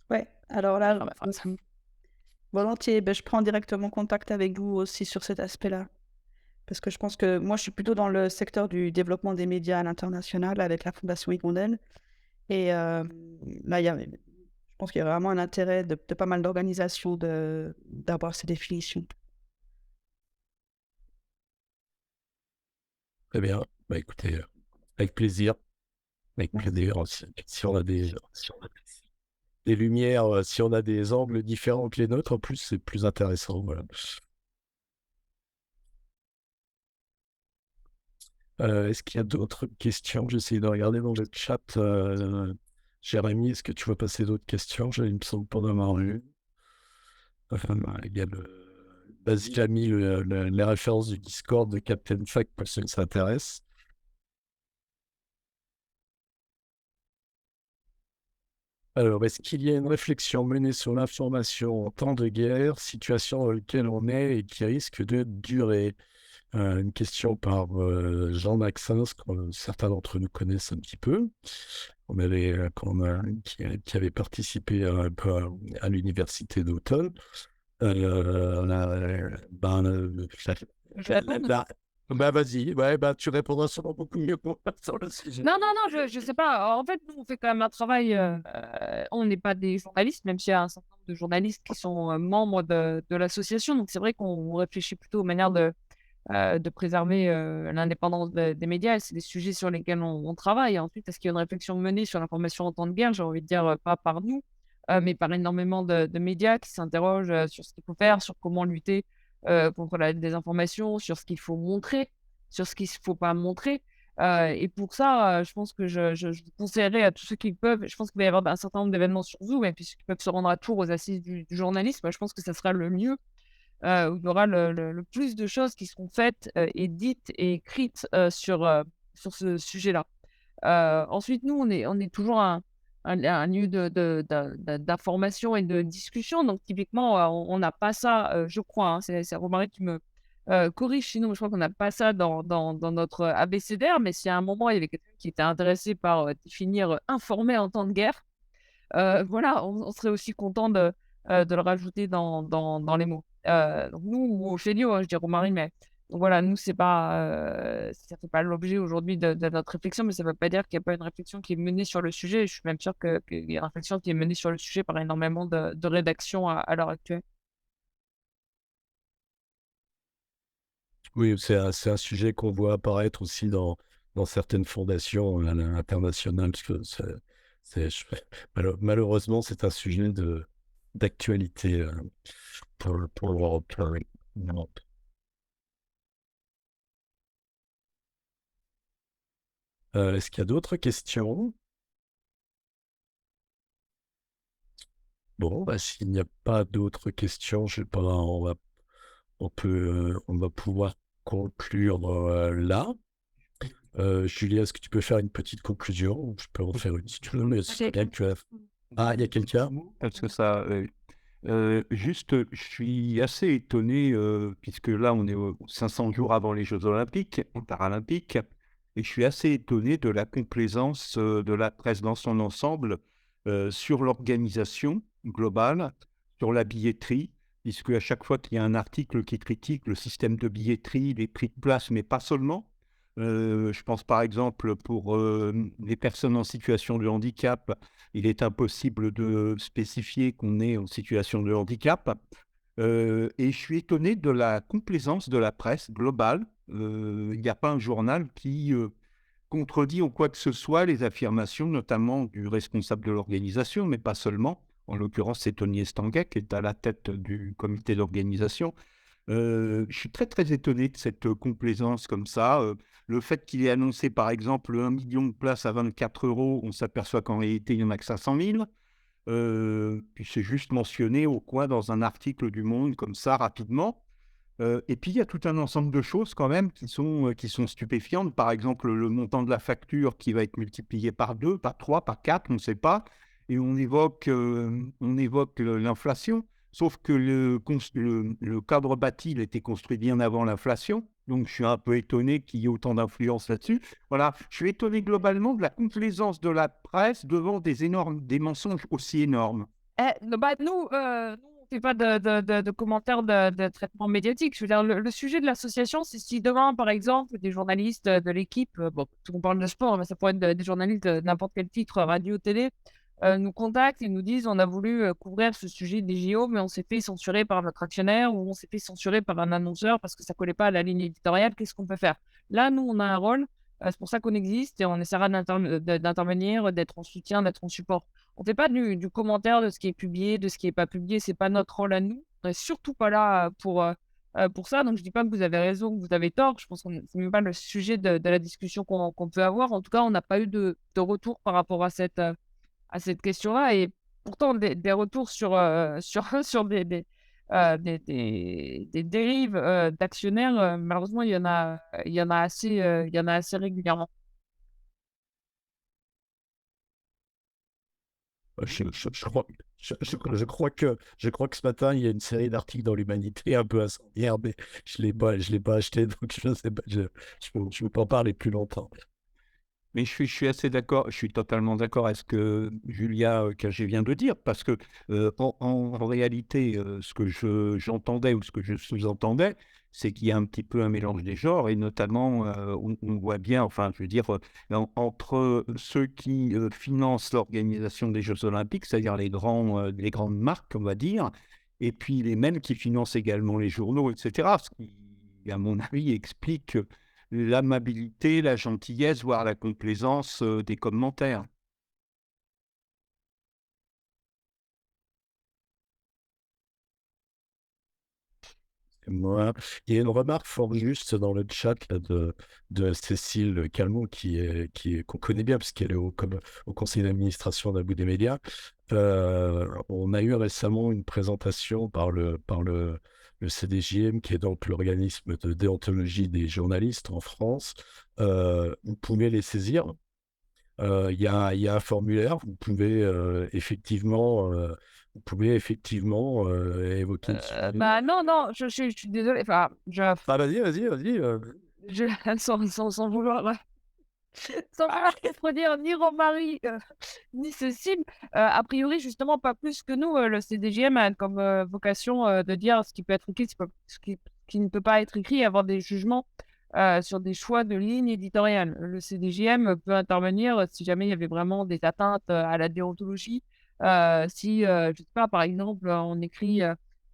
Ouais, alors là, Ah, ma phrase. volontiers, je prends directement contact avec vous aussi sur cet aspect-là. Parce que je pense que moi, je suis plutôt dans le secteur du développement des médias à l'international avec la Fondation Hirondelle. Et là, je pense qu'il y a vraiment un intérêt de pas mal d'organisations d'avoir ces définitions. Très bien. Bah, écoutez, avec plaisir. Avec plaisir. Si on a des lumières, si on a des angles différents que les nôtres, en plus, c'est plus intéressant. Voilà. Est-ce qu'il y a d'autres questions? J'essaie de regarder dans le chat. Jérémy, est-ce que tu veux passer d'autres questions? Il me semble pas en avoir eu. Il y a Basile a mis les références du Discord de Captain Fact pour ceux qui s'intéressent. Alors, est-ce qu'il y a une réflexion menée sur l'information en temps de guerre, situation dans laquelle on est et qui risque de durer? Une question par Jean Maxence, que certains d'entre nous connaissent un petit peu. Qui avait participé un peu à l'université d'Automne. Vas-y, tu répondras sûrement beaucoup mieux que moi sur le sujet. Non, je sais pas. En fait, nous, on fait quand même un travail. On n'est pas des journalistes, même s'il y a un certain nombre de journalistes qui sont membres de l'association. Donc, c'est vrai qu'on réfléchit plutôt aux manières de préserver l'indépendance des médias. Et c'est des sujets sur lesquels on travaille. Ensuite, est-ce qu'il y a une réflexion menée sur l'information en temps de guerre? J'ai envie de dire pas par nous, mais par énormément de médias qui s'interrogent sur ce qu'il faut faire, sur comment lutter contre la désinformation, sur ce qu'il faut montrer, sur ce qu'il ne faut pas montrer. Et pour ça, je pense que je conseillerais à tous ceux qui peuvent, je pense qu'il va y avoir un certain nombre d'événements sur Zoom, et puis ceux qui peuvent se rendre à Tours aux assises du journalisme, je pense que ça sera le mieux, où il y aura le plus de choses qui seront faites et dites et écrites sur ce sujet-là. Ensuite, nous, on est toujours un lieu d'information et de discussion. Donc, typiquement, on n'a pas ça, je crois, hein, c'est Romaric qui me corrige, sinon, je crois qu'on n'a pas ça dans notre abécédaire. Mais si à un moment, il y avait quelqu'un qui était intéressé par définir informer en temps de guerre, voilà, on serait aussi content de le rajouter dans les mots. Donc nous, au Chélieu, je dis Romaric, mais donc voilà, nous, c'est pas, ça fait pas l'objet aujourd'hui de notre réflexion, mais ça ne veut pas dire qu'il n'y a pas une réflexion qui est menée sur le sujet. Je suis même sûr qu'il y a une réflexion qui est menée sur le sujet par énormément de rédactions à l'heure actuelle. Oui, c'est un sujet qu'on voit apparaître aussi dans certaines fondations à l'international, parce que malheureusement, c'est un sujet d'actualité pour l'Europe. Est-ce qu'il y a d'autres questions? Bon, s'il n'y a pas d'autres questions, je sais pas, on va pouvoir conclure là. Julia, est-ce que tu peux faire une petite conclusion? Je peux en faire une si tu veux, mais c'est bien que tu as... Ah, il y a quelqu'un? Parce que ça, juste, je suis assez étonné, puisque là, on est 500 jours avant les Jeux Olympiques, Paralympiques, et je suis assez étonné de la complaisance de la presse dans son ensemble sur l'organisation globale, sur la billetterie, puisque à chaque fois qu'il y a un article qui critique le système de billetterie, les prix de place, mais pas seulement. Je pense par exemple pour les personnes en situation de handicap, il est impossible de spécifier qu'on est en situation de handicap. Et je suis étonné de la complaisance de la presse globale. Il n'y a pas un journal qui contredit en quoi que ce soit les affirmations, notamment du responsable de l'organisation, mais pas seulement. En l'occurrence, c'est Tony Estanguet qui est à la tête du comité d'organisation. Je suis très, très étonné de cette complaisance comme ça. Le fait qu'il ait annoncé, par exemple, 1 million de places à 24 €, on s'aperçoit qu'en réalité, il n'y en a que 500 000. Puis c'est juste mentionné au coin dans un article du Monde, comme ça, rapidement. Et puis, il y a tout un ensemble de choses quand même qui sont stupéfiantes. Par exemple, le montant de la facture qui va être multiplié par 2, par 3, par 4, on ne sait pas. et on évoque l'inflation. Sauf que le cadre bâti, il a été construit bien avant l'inflation. Donc, je suis un peu étonné qu'il y ait autant d'influence là-dessus. Voilà, je suis étonné globalement de la complaisance de la presse devant des mensonges aussi énormes. Nous, on fait pas de commentaires de traitement médiatique. Je veux dire, le sujet de l'association, c'est si demain, par exemple, des journalistes de l'équipe, bon, on parle de sport, mais ça pourrait être des journalistes de n'importe quel titre, radio, télé, nous contactent et nous disent on a voulu couvrir ce sujet des JO, mais on s'est fait censurer par notre actionnaire ou on s'est fait censurer par un annonceur parce que ça collait pas à la ligne éditoriale. Qu'est-ce qu'on peut faire? Là, nous, on a un rôle. C'est pour ça qu'on existe et on essaiera d'intervenir, d'être en soutien, d'être en support. On fait pas du commentaire de ce qui est publié, de ce qui est pas publié. C'est pas notre rôle à nous. On est surtout pas là pour ça. Donc, je dis pas que vous avez raison, que vous avez tort. Je pense que c'est même pas le sujet de la discussion qu'on peut avoir. En tout cas, on n'a pas eu de retour par rapport à cette question-là. Et pourtant, des retours sur des dérives d'actionnaires, malheureusement, il y en a assez régulièrement. Je crois que ce matin, il y a une série d'articles dans l'Humanité un peu incendiaires, mais je l'ai pas acheté, donc je ne sais pas, je peux pas en parler plus longtemps. Mais je suis assez d'accord, je suis totalement d'accord avec ce que Julia Cagé vient de dire, parce que en réalité, ce que j'entendais ou ce que je sous-entendais, c'est qu'il y a un petit peu un mélange des genres, et notamment, on voit bien, enfin, je veux dire, entre ceux qui financent l'organisation des Jeux Olympiques, c'est-à-dire les grandes marques, on va dire, et puis les mêmes qui financent également les journaux, etc. Ce qui, à mon avis, explique l'amabilité, la gentillesse, voire la complaisance des commentaires. Moi, il y a une remarque fort juste dans le chat là, de Cécile Calmont, qu'on connaît bien, puisqu'elle est au conseil d'administration d'Abou des Médias. On a eu récemment une présentation par le CDJM, qui est donc l'organisme de déontologie des journalistes en France. Vous pouvez les saisir. Il y a un formulaire, vous pouvez effectivement évoquer le sujet. Non, je suis désolé. Enfin, Ah, vas-y. sans vouloir contredire ni Romary ni Cécile, a priori, justement, pas plus que nous, le CDJM a comme vocation de dire ce qui peut être écrit, ce qui ne peut pas être écrit, et avoir des jugements sur des choix de ligne éditoriale. Le CDJM peut intervenir si jamais il y avait vraiment des atteintes à la déontologie. Si, je sais pas, par exemple, on écrit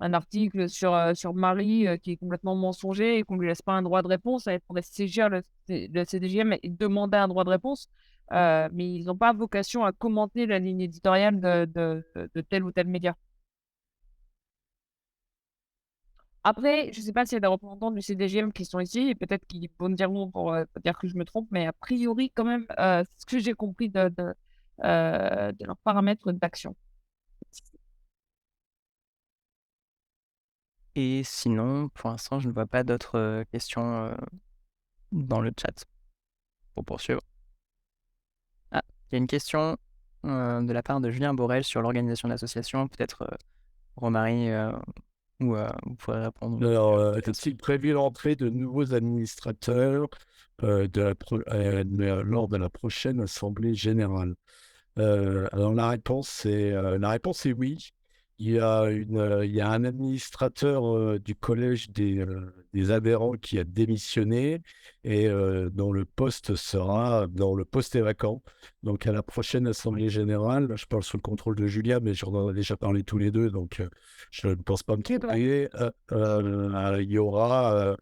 un article sur Marie qui est complètement mensonger et qu'on ne lui laisse pas un droit de réponse, il faudrait saisir le CDJM et demander un droit de réponse. Mais ils n'ont pas vocation à commenter la ligne éditoriale de tel ou tel média. Après, je ne sais pas s'il y a des représentants du CDGM qui sont ici, et peut-être qu'ils vont me dire non pour dire que je me trompe, mais a priori, quand même, c'est ce que j'ai compris de leurs paramètres d'action. Et sinon, pour l'instant, je ne vois pas d'autres questions dans le chat pour poursuivre. Ah, il y a une question de la part de Julien Borel sur l'organisation de l'association. Peut-être Romary ou vous pourrez répondre. Alors, est-il prévu l'entrée de nouveaux administrateurs lors de la prochaine Assemblée générale? Alors, la réponse est oui. Il y a un administrateur du collège des adhérents qui a démissionné et dont le poste est vacant. Donc, à la prochaine Assemblée générale, je parle sous le contrôle de Julia, mais j'en ai déjà parlé tous les deux, donc je ne pense pas me tromper. Il y aura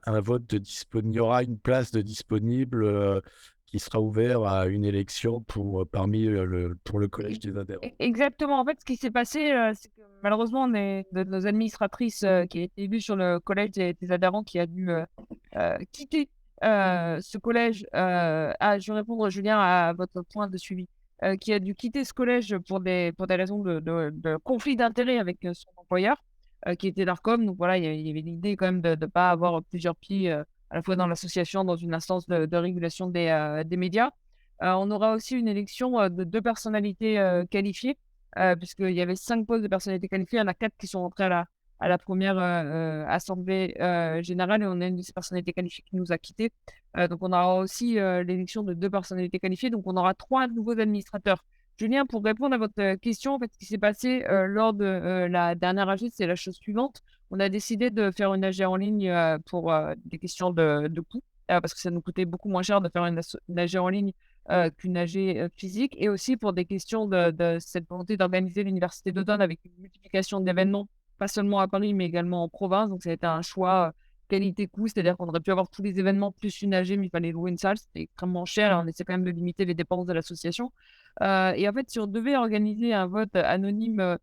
un vote il y aura une place de disponible qui sera ouvert à une élection pour le collège des adhérents. Exactement. En fait, ce qui s'est passé, c'est que malheureusement, de nos administratrices qui a été élue sur le collège des adhérents qui a dû quitter ce collège. Je vais répondre, Julien, à votre point de suivi. Qui a dû quitter ce collège pour des raisons de conflit d'intérêts avec son employeur, qui était l'Arcom. Donc voilà, il y avait l'idée quand même de ne pas avoir plusieurs pieds à la fois dans l'association, dans une instance de régulation des médias. On aura aussi une élection de 2 personnalités qualifiées, puisqu'il y avait 5 postes de personnalités qualifiées. Il y en a 4 qui sont entrés à la première assemblée générale et on a une de ces personnalités qualifiées qui nous a quittés. Donc on aura aussi l'élection de 2 personnalités qualifiées, donc on aura 3 nouveaux administrateurs. Julien, pour répondre à votre question, en fait, ce qui s'est passé lors de la dernière AG, c'est la chose suivante. On a décidé de faire une AG en ligne pour des questions de coût, parce que ça nous coûtait beaucoup moins cher de faire une AG en ligne qu'une AG physique, et aussi pour des questions de cette volonté d'organiser l'université d'Automne avec une multiplication d'événements, pas seulement à Paris, mais également en province. Donc ça a été un choix qualité-coût, c'est-à-dire qu'on aurait pu avoir tous les événements plus une AG, mais il fallait louer une salle, c'était extrêmement cher et on essaie quand même de limiter les dépenses de l'association. Et en fait, si on devait organiser un vote anonyme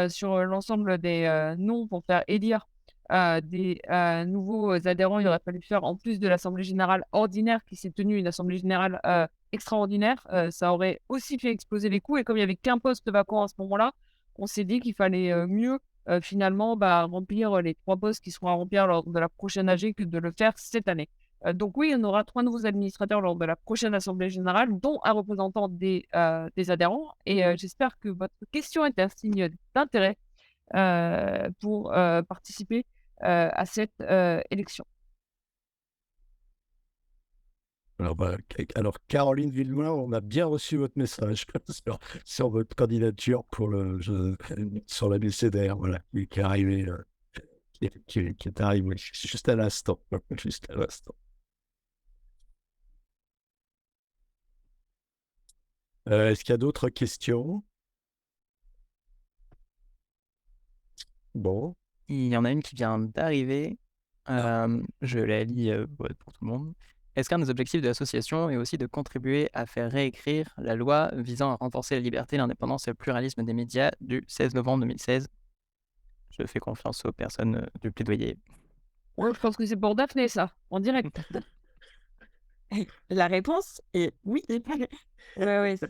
sur l'ensemble des noms pour faire élire des nouveaux adhérents, il aurait fallu faire, en plus de l'assemblée générale ordinaire qui s'est tenue, une assemblée générale extraordinaire. Ça aurait aussi fait exploser les coûts. Et comme il n'y avait qu'un poste vacant à ce moment-là, on s'est dit qu'il fallait mieux finalement remplir les 3 postes qui seront à remplir lors de la prochaine AG que de le faire cette année. Donc oui, on aura 3 nouveaux administrateurs lors de la prochaine assemblée générale, dont un représentant des adhérents. Et j'espère que votre question est un signe d'intérêt pour participer à cette élection. Alors, Caroline Villemoin, on a bien reçu votre message sur votre candidature pour sur la BCDR, voilà, qui est arrivé, qui est arrivé juste à l'instant. Juste à l'instant. Est-ce qu'il y a d'autres questions? Bon. Il y en a une qui vient d'arriver. Je la lis pour tout le monde. Est-ce qu'un des objectifs de l'association est aussi de contribuer à faire réécrire la loi visant à renforcer la liberté, l'indépendance et le pluralisme des médias du 16 novembre 2016? Je fais confiance aux personnes du plaidoyer. Ouais, je pense que c'est pour Daphné, ça, en direct. La réponse est oui. Ouais, je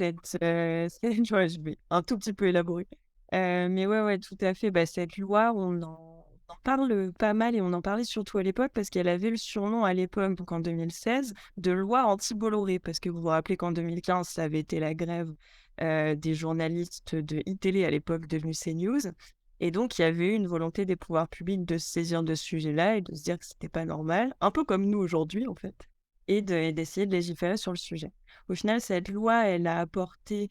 vais un tout petit peu élaborer. Mais ouais, tout à fait. Bah, cette loi, on en parle pas mal et on en parlait surtout à l'époque parce qu'elle avait le surnom à l'époque, donc en 2016, de loi anti-Bolloré. Parce que vous vous rappelez qu'en 2015, ça avait été la grève des journalistes de iTélé à l'époque devenue CNews. Et donc, il y avait eu une volonté des pouvoirs publics de se saisir de ce sujet-là et de se dire que c'était pas normal, un peu comme nous aujourd'hui en fait, et d'essayer de légiférer sur le sujet. Au final, cette loi, elle a apporté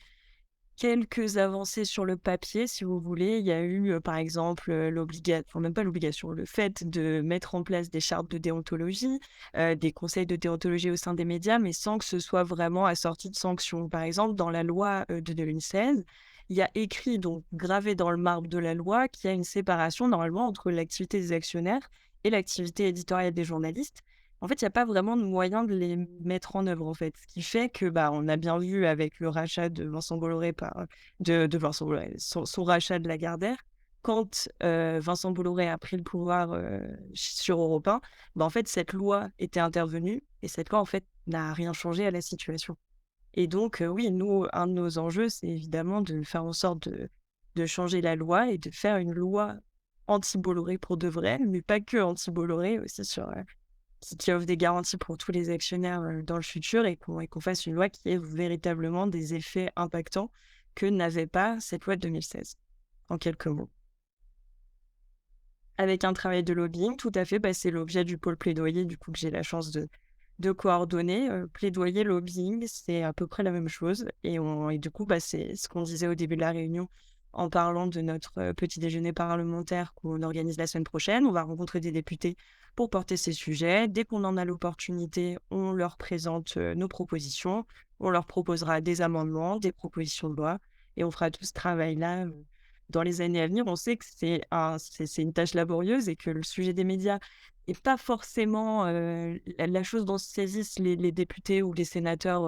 quelques avancées sur le papier, si vous voulez. Il y a eu, par exemple, enfin, même pas l'obligation, le fait de mettre en place des chartes de déontologie, des conseils de déontologie au sein des médias, mais sans que ce soit vraiment assorti de sanctions. Par exemple, dans la loi de 2016, il y a écrit, donc gravé dans le marbre de la loi, qu'il y a une séparation normalement entre l'activité des actionnaires et l'activité éditoriale des journalistes. En fait, il n'y a pas vraiment de moyen de les mettre en œuvre, en fait. Ce qui fait que, on a bien vu avec le rachat de Vincent Bolloré de Vincent Bolloré, son rachat de Lagardère, quand Vincent Bolloré a pris le pouvoir sur Europe 1, en fait, cette loi était intervenue et cette loi, en fait, n'a rien changé à la situation. Et donc, oui, nous, un de nos enjeux, c'est évidemment de faire en sorte de changer la loi et de faire une loi anti-Bolloré pour de vrai, mais pas que anti-Bolloré, aussi sur qui offre des garanties pour tous les actionnaires dans le futur et qu'on fasse une loi qui ait véritablement des effets impactants que n'avait pas cette loi de 2016, en quelques mots. Avec un travail de lobbying, tout à fait, c'est l'objet du pôle plaidoyer, du coup, que j'ai la chance de coordonner. Plaidoyer, lobbying, c'est à peu près la même chose. Et du coup, c'est ce qu'on disait au début de la réunion en parlant de notre petit déjeuner parlementaire qu'on organise la semaine prochaine. On va rencontrer des députés pour porter ces sujets. Dès qu'on en a l'opportunité, on leur présente nos propositions. On leur proposera des amendements, des propositions de loi. Et on fera tout ce travail-là dans les années à venir. On sait que c'est une tâche laborieuse et que le sujet des médias n'est pas forcément la chose dont se saisissent les députés ou les sénateurs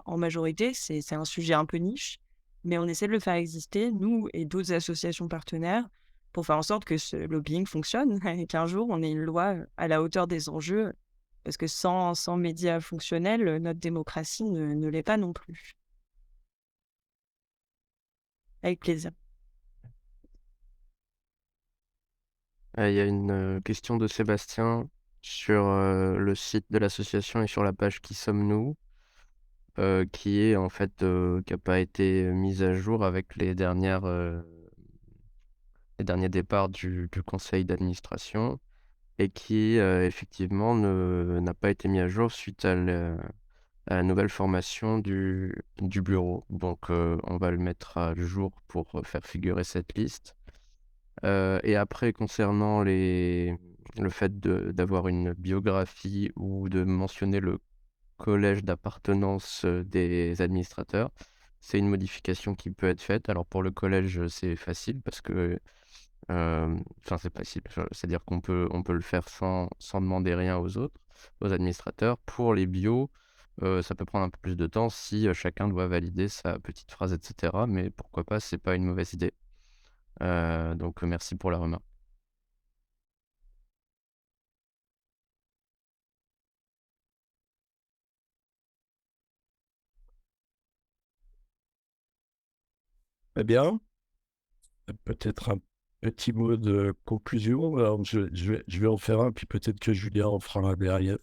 en majorité. C'est un sujet un peu niche, mais on essaie de le faire exister, nous et d'autres associations partenaires, pour faire en sorte que ce lobbying fonctionne et qu'un jour, on ait une loi à la hauteur des enjeux, parce que sans médias fonctionnels, notre démocratie ne l'est pas non plus. Avec plaisir. Il y a une question de Sébastien sur le site de l'association et sur la page Qui sommes-nous. qui est en fait qui n'a pas été mise à jour avec les derniers départs du conseil d'administration et qui effectivement n'a pas été mis à jour suite à la nouvelle formation du bureau. Donc on va le mettre à jour pour faire figurer cette liste. Et après, concernant le fait d'avoir une biographie ou de mentionner le collège d'appartenance des administrateurs, c'est une modification qui peut être faite. Alors pour le collège, c'est facile parce que, enfin c'est facile, c'est-à-dire on peut le faire sans demander rien aux administrateurs. Pour les bios, ça peut prendre un peu plus de temps si chacun doit valider sa petite phrase, etc. Mais pourquoi pas, c'est pas une mauvaise idée. Donc merci pour la remarque. Eh bien, peut-être un petit mot de conclusion. Alors, je vais en faire un, puis peut-être que Julien en fera un derrière.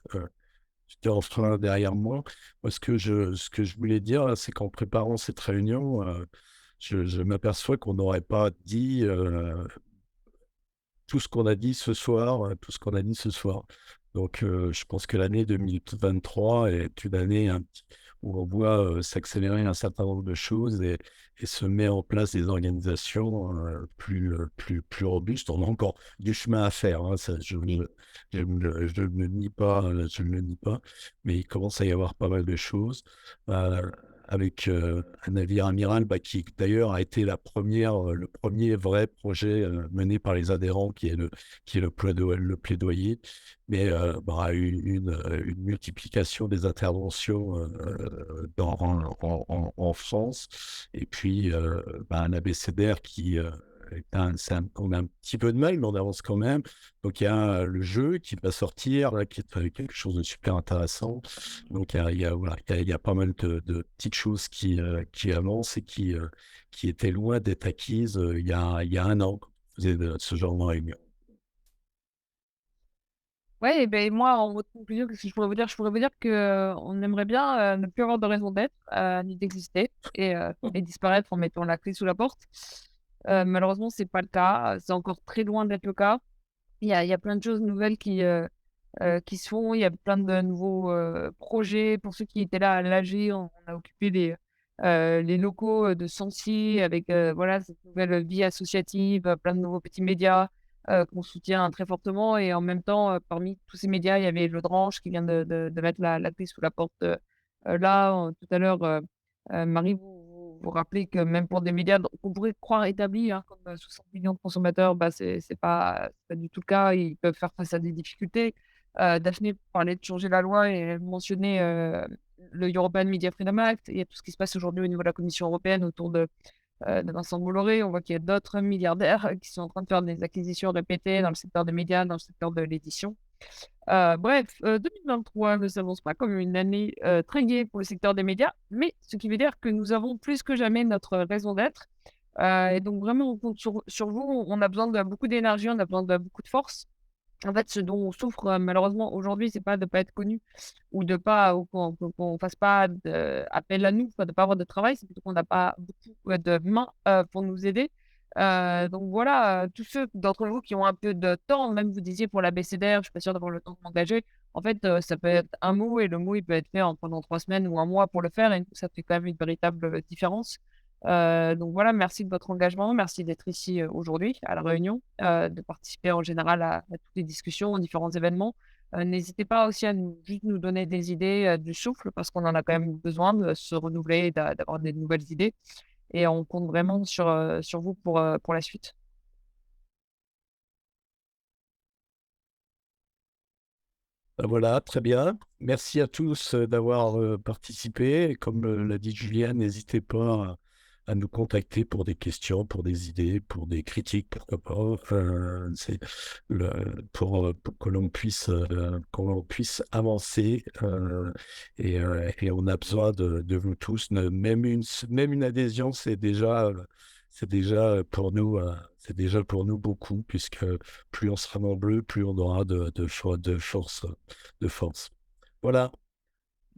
Julien en fera un derrière moi. Moi, ce que je voulais dire, là, c'est qu'en préparant cette réunion, je m'aperçois qu'on n'aurait pas dit tout ce qu'on a dit ce soir, tout ce qu'on a dit ce soir. Donc, je pense que l'année 2023 est une année où on voit s'accélérer un certain nombre de choses et se met en place des organisations plus robustes. On a encore du chemin à faire, hein, ça, je ne le nie pas, je ne le nie pas, mais il commence à y avoir pas mal de choses. Euh, avec un navire amiral qui d'ailleurs a été le premier vrai projet mené par les adhérents qui est le plaidoyer, mais une multiplication des interventions en France, et puis un abécédaire qui on a un petit peu de mal, mais on avance quand même. Donc il y a le jeu qui va sortir, là, qui est quelque chose de super intéressant. Donc voilà, il y a pas mal de petites choses qui avancent et qui étaient loin d'être acquises il y a un an quand on faisait ce genre de réunion. Ouais, et ben moi, en mode conclusion, qu'est-ce que je pourrais vous dire? Je pourrais vous dire que on aimerait bien ne plus avoir de raison d'être, ni d'exister et disparaître en mettant la clé sous la porte. Malheureusement, c'est pas le cas. C'est encore très loin d'être le cas. Il y a plein de choses nouvelles qui se font. Il y a plein de nouveaux projets. Pour ceux qui étaient là à l'AG, on a occupé les locaux de Sancy avec voilà, cette nouvelle vie associative, plein de nouveaux petits médias qu'on soutient très fortement. Et en même temps, parmi tous ces médias, il y avait Le Dranche qui vient de mettre la clé sous la porte là. Tout à l'heure, Marie, vous rappelez que même pour des médias qu'on pourrait croire établis, hein, comme 60 millions de consommateurs, bah, c'est pas du tout le cas. Ils peuvent faire face à des difficultés. Daphné parlait de changer la loi et elle mentionnait le European Media Freedom Act. Il y a tout ce qui se passe aujourd'hui au niveau de la Commission européenne autour de Vincent Bolloré. On voit qu'il y a d'autres milliardaires qui sont en train de faire des acquisitions répétées dans le secteur des médias, dans le secteur de l'édition. Bref, 2023 ne s'annonce pas comme une année très gaie pour le secteur des médias, mais ce qui veut dire que nous avons plus que jamais notre raison d'être. Et donc vraiment, on compte sur vous. On a besoin de beaucoup d'énergie, on a besoin de beaucoup de force. En fait, ce dont on souffre malheureusement aujourd'hui, c'est pas de pas être connu ou de pas ou qu'on fasse pas appel à nous, quoi, de pas avoir de travail, c'est plutôt qu'on n'a pas beaucoup de mains pour nous aider. Donc voilà, tous ceux d'entre vous qui ont un peu de temps, même vous disiez pour l'abécédaire, je suis pas sûre d'avoir le temps de m'engager. En fait, ça peut être un mot et le mot, il peut être fait en pendant 3 semaines ou un mois pour le faire et ça fait quand même une véritable différence. Donc voilà, merci de votre engagement, merci d'être ici, aujourd'hui à la réunion, de participer en général à toutes les discussions, aux différents événements. N'hésitez pas aussi à juste nous donner des idées, du souffle parce qu'on en a quand même besoin de se renouveler et d'avoir des nouvelles idées et on compte vraiment sur vous pour la suite. Ben voilà, très bien. Merci à tous d'avoir participé. Et comme l'a dit Julien, n'hésitez pas à nous contacter pour des questions, pour des idées, pour des critiques, pourquoi pas. C'est pour que l'on puisse avancer. Et on a besoin de vous tous. Même une adhésion, c'est déjà pour nous, c'est déjà pour nous beaucoup, puisque plus on sera nombreux, plus on aura de force. Voilà.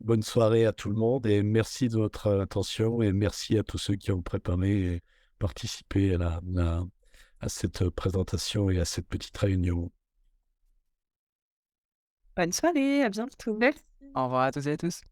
bonne soirée à tout le monde et merci de votre attention et merci à tous ceux qui ont préparé et participé à cette présentation et à cette petite réunion. Bonne soirée, à bientôt. Merci. Au revoir à toutes et à tous.